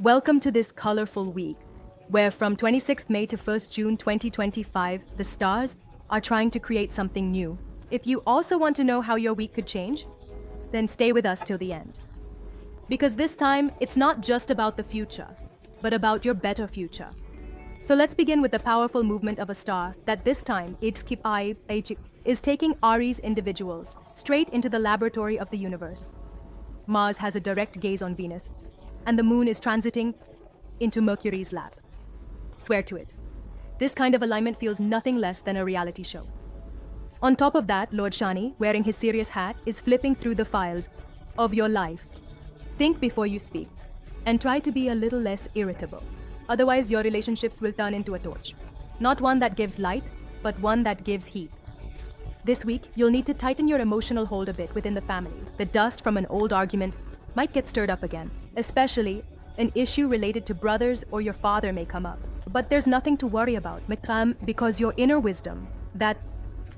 Welcome to this colorful week, where from 26th May to 1st June 2025, the stars are trying to create something new. If you also want to know how your week could change, then stay with us till the end. Because this time, it's not just about the future, but about your better future. So let's begin with the powerful movement of a star that this time is taking Aries individuals straight into the laboratory of the universe. Mars has a direct gaze on Venus, and the moon is transiting into Mercury's lap. Swear to it. This kind of alignment feels nothing less than a reality show. On top of that, Lord Shani, wearing his serious hat, is flipping through the files of your life. Think before you speak, and try to be a little less irritable. Otherwise, your relationships will turn into a torch. Not one that gives light, but one that gives heat. This week, you'll need to tighten your emotional hold a bit within the family. The dust from an old argument might get stirred up again. Especially, an issue related to brothers or your father may come up. But there's nothing to worry about, because your inner wisdom, that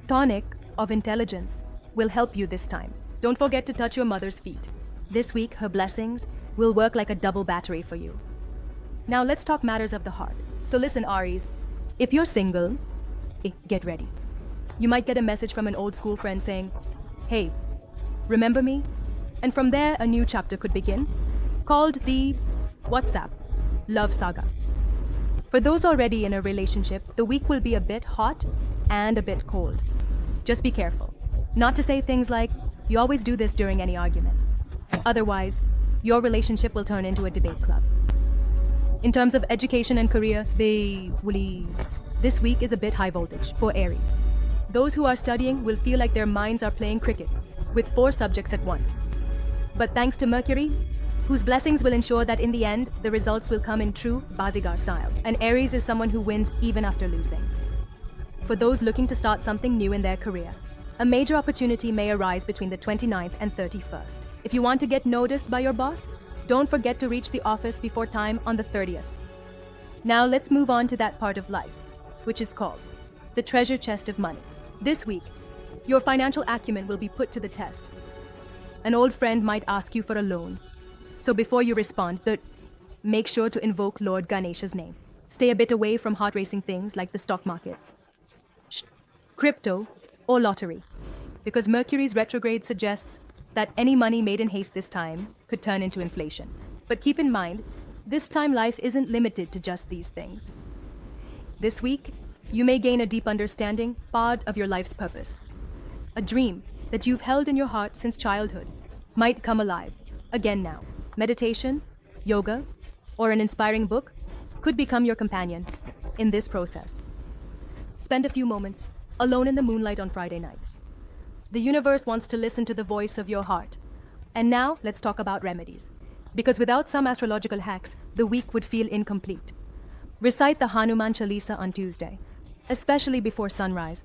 tonic of intelligence, will help you this time. Don't forget to touch your mother's feet. This week, her blessings will work like a double battery for you. Now let's talk matters of the heart. So listen, Aries, if you're single, get ready. You might get a message from an old school friend saying, "Hey, remember me?" And from there, a new chapter could begin, called the WhatsApp Love Saga. For those already in a relationship, the week will be a bit hot and a bit cold. Just be careful. Not to say things like, "You always do this during any argument." Otherwise, your relationship will turn into a debate club. In terms of education and career, this week is a bit high voltage for Aries. Those who are studying will feel like their minds are playing cricket with 4 subjects at once. But thanks to Mercury, whose blessings will ensure that in the end, the results will come in true Bazigar style. And Aries is someone who wins even after losing. For those looking to start something new in their career, a major opportunity may arise between the 29th and 31st. If you want to get noticed by your boss, don't forget to reach the office before time on the 30th. Now let's move on to that part of life, which is called the treasure chest of money. This week, your financial acumen will be put to the test. An old friend might ask you for a loan. So before you respond, make sure to invoke Lord Ganesha's name. Stay a bit away from heart-racing things like the stock market, crypto, or lottery, because Mercury's retrograde suggests that any money made in haste this time could turn into inflation. But keep in mind, this time life isn't limited to just these things. This week, you may gain a deep understanding, part of your life's purpose. A dream that you've held in your heart since childhood might come alive again now. Meditation, yoga, or an inspiring book could become your companion in this process. Spend a few moments alone in the moonlight on Friday night. The universe wants to listen to the voice of your heart. And now let's talk about remedies. Because without some astrological hacks, the week would feel incomplete. Recite the Hanuman Chalisa on Tuesday, especially before sunrise.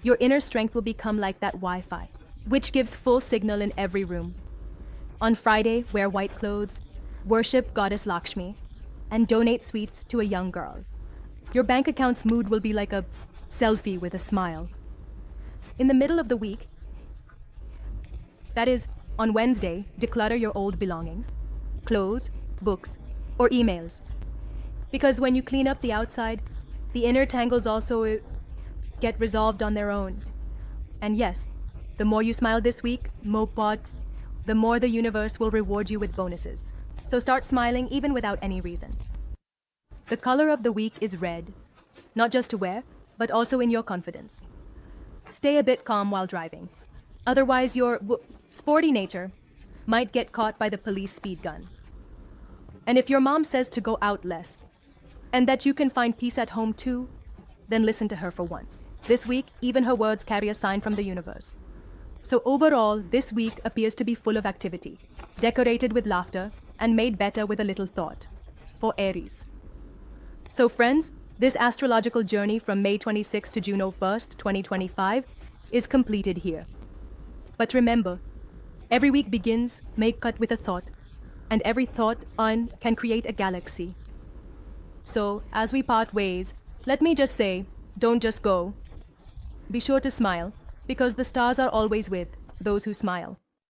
Your inner strength will become like that Wi-Fi, which gives full signal in every room. On Friday, wear white clothes, worship Goddess Lakshmi, and donate sweets to a young girl. Your bank account's mood will be like a selfie with a smile. In the middle of the week, that is, on Wednesday, declutter your old belongings, clothes, books, or emails. Because when you clean up the outside, the inner tangles also get resolved on their own. And yes, the more you smile this week, the more the universe will reward you with bonuses. So start smiling even without any reason. The color of the week is red, not just to wear, but also in your confidence. Stay a bit calm while driving. Otherwise, your sporty nature might get caught by the police speed gun. And if your mom says to go out less, and that you can find peace at home too, then listen to her for once. This week, even her words carry a sign from the universe. So overall, this week appears to be full of activity, decorated with laughter, and made better with a little thought, for Aries. So friends, this astrological journey from May 26 to June 1st, 2025 is completed here. But remember, every week begins, make cut with a thought, and every thought can create a galaxy. So, as we part ways, let me just say, don't just go. Be sure to smile, because the stars are always with those who smile.